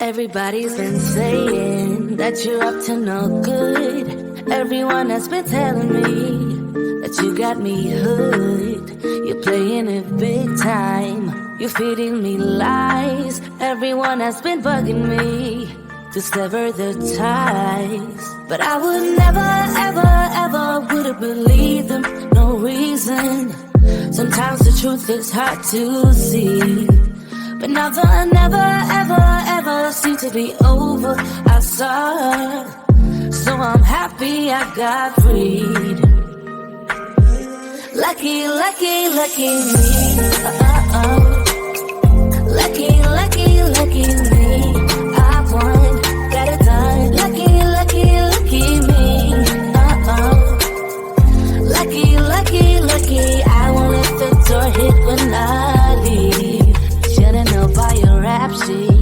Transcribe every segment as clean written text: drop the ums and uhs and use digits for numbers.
Everybody's been saying that you're up to no good. Everyone has been telling me that you got me hooked. You're playing it big time. You're feeding me lies. Everyone has been bugging me to sever the ties. But I would never, ever, ever would have believed them. No reason. Sometimes the truth is hard to see. But now the never, ever, ever seemed to be over. I saw, so I'm happy I got freed. Lucky, lucky, lucky me. Lucky, lucky, lucky me. I won, got it done. Lucky, lucky, lucky me. Lucky, lucky, lucky. I won't let the door hit when I leave. Should've known by your rap sheet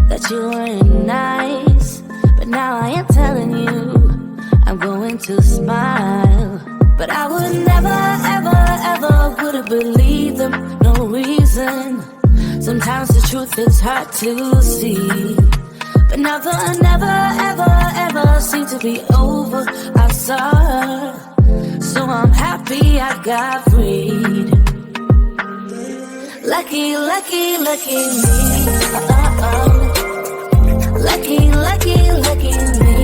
that you weren't nice. But now I am telling you, I'm going to smile. But I would never, ever, ever would have believed them. No reason. Sometimes the truth is hard to see. But now the never, ever, ever seemed to be over. I saw, so I'm happy I got freed. Lucky, lucky, lucky me. Lucky, lucky, lucky me.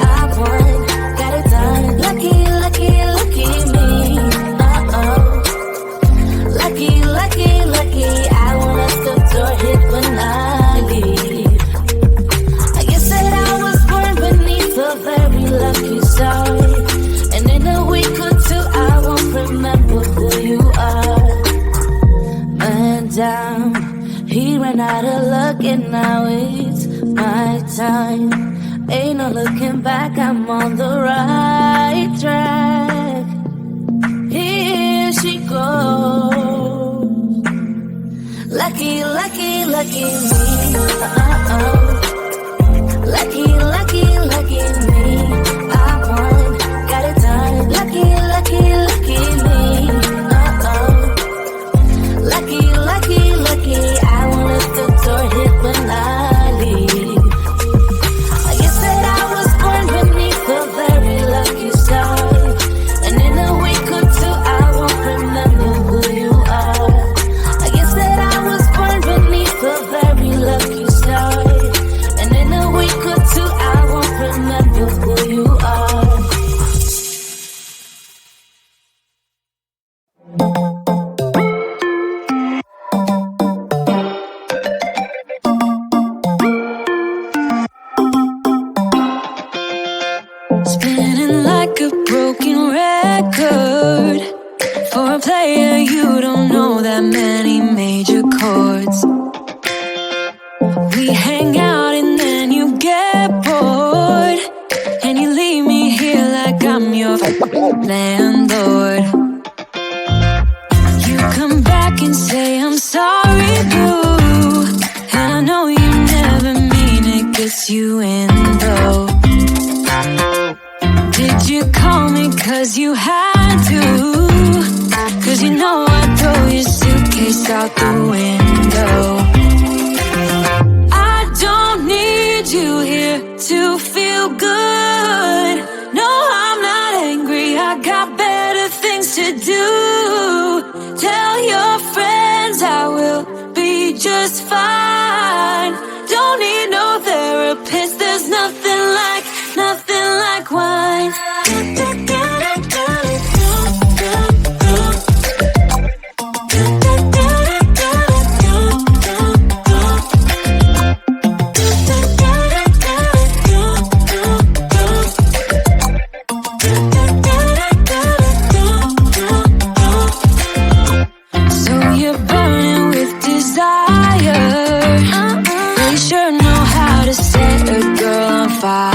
I won, got it done. Lucky, lucky, lucky me. Lucky, lucky, lucky. I won't let the door hit when I leave. I guess that I was born beneath a very lucky star. And in a week or two, I won't remember who you are. Man down, he ran out of luck and now it's my time. Ain't no looking back, I'm on the right track. Here she goes. Lucky, lucky, lucky me. Lucky, lucky, lucky me. I won, got it done. Lucky, lucky, lucky me. Lucky, lucky, lucky. I won't let the door hit when I leave. I guess that I was born beneath a very lucky star. And in a week or two, I won't remember who you are. I guess that I was born beneath a very lucky star. And in a week or two, I won't remember who you are. Spinning like a broken record. For a player, you don't know that many major chords. We hang out and then you get bored, and you leave me here like I'm your landlord. You come back and say I'm sorry, boo, and I know you never mean it, gets you in though. Did you call me cause you had to? Cause you know I'd throw your suitcase out the window. I don't need you here to feel good. No, I'm not angry, I got better things to do. Tell your friends I will be just fine. Don't need no therapist, there's nothing like wine. So you're burning with desire. They sure know how to set a girl on fire.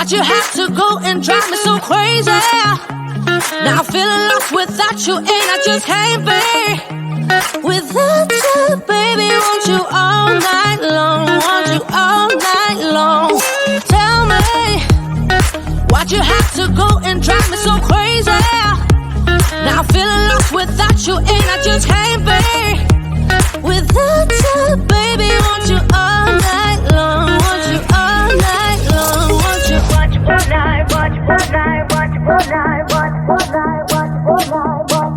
Why'd you have to go and drive me so crazy? Now I'm feeling lost without you, and I just can't be without you, baby. Want you all night long, want you all night long. Tell me, why'd you have to go and drive me so crazy? Now I'm feeling lost without you, and I just can't be without you, baby. Want you all night long, want you all night long, want you. Want you all night, want you all night, want you all night, want you all night, want you all night, want you all night, want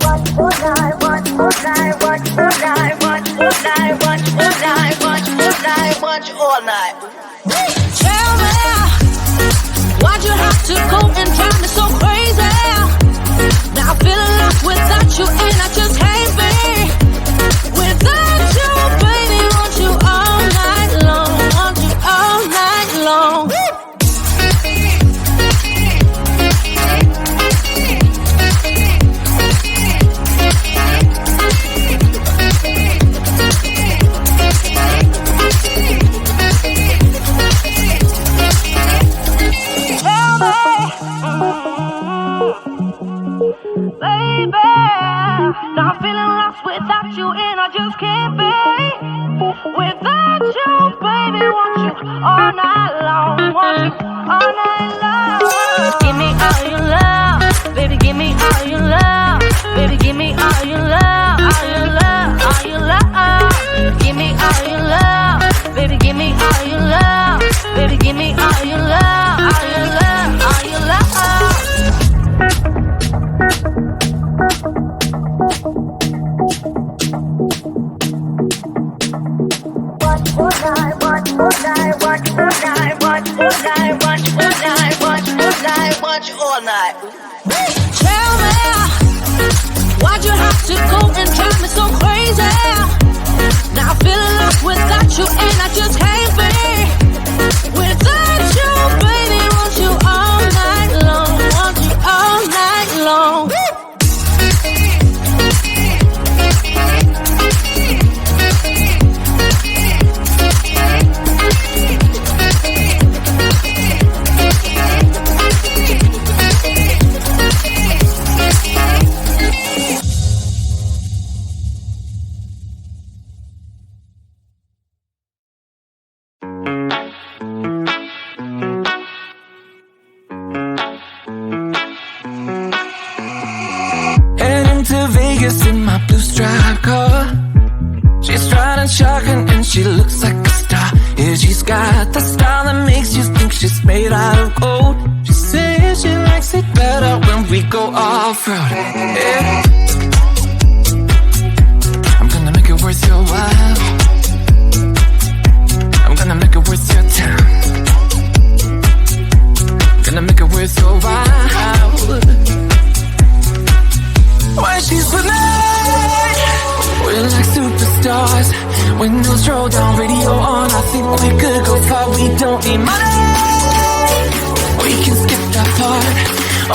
you all night, want you all night, want you all night, want you all night, want you all night, want you all night, want you all night. Tell me, why'd you have to go and drive me so crazy? Now I'm feeling lost without you, and I just can't be without you, baby. Want you all night long, want you all night long. Baby, now I'm feeling lost without you, and I just can't be without you, baby. Want you all night long, want you all night long. Give me all your love, baby. Give me all your love, baby. Give me all your love, all your love, all your love. Give me all your love, baby. Give me all your love, baby. Give me all your love, all your love, all your love. All night. Tell me, why'd you have to go and drive me so crazy? Now I'm feeling lost without you, and I just can't be without you, baby. Want you all night long, want you all night long. In my blue striped car, she's riding shotgun and she looks like a star. Yeah, she's got the style that makes you think she's made out of gold. She says she likes it better when we go off-road. Yeah. I'm gonna make it worth your while. I'm gonna make it worth your time. Gonna make it worth your while. When she's with me, we're like superstars. Windows roll down, radio on. I think we could go far. We don't need money, we can skip that part.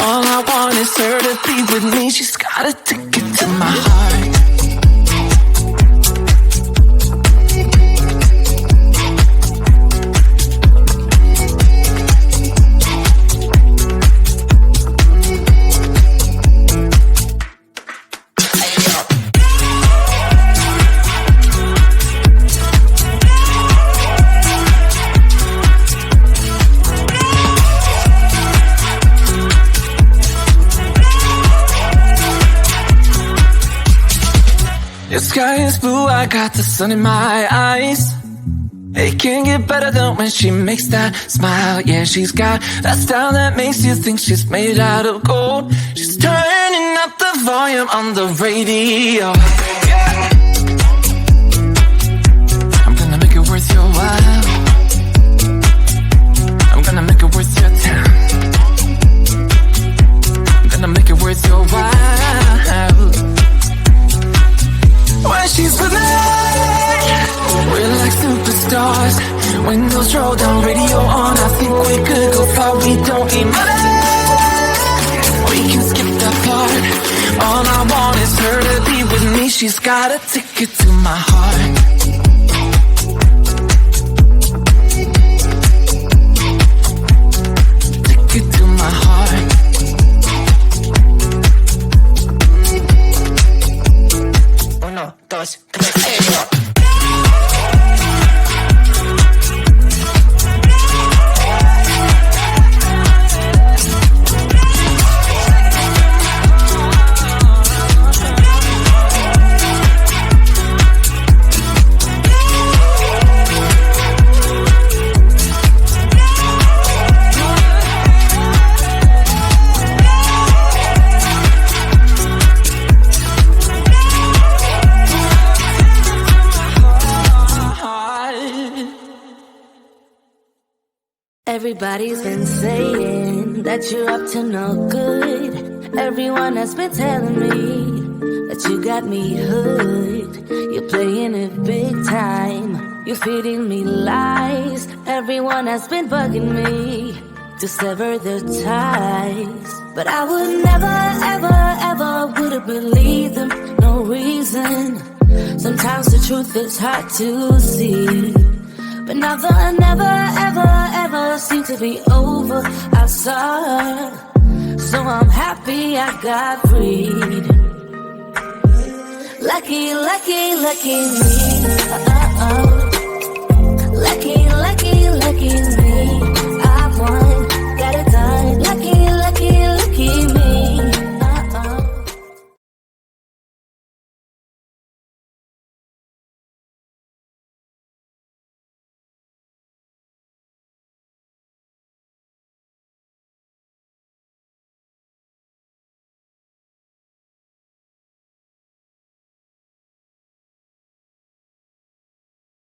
All I want is her to be with me. She's got a ticket to my heart. The sky is blue, I got the sun in my eyes. It can't get better than when she makes that smile. Yeah, she's got that style that makes you think she's made out of gold. She's turning up the volume on the radio. Yeah. I'm gonna make it worth your while. I'm gonna make it worth your time. I'm gonna make it worth your while. When she's with me, we're like superstars. Windows roll down, radio on. I think we could go far. We don't need money, we can skip that part. All I want is her to be with me. She's got a ticket to my heart. Everybody's been saying that you're up to no good. Everyone has been telling me that you got me hooked. You're playing it big time. You're feeding me lies. Everyone has been bugging me to sever the ties. But I would never, ever, ever would have believed them. No reason. Sometimes the truth is hard to see. But now the never, ever, ever seemed to be over. I saw, so I'm happy I got freed. Lucky, lucky, lucky me.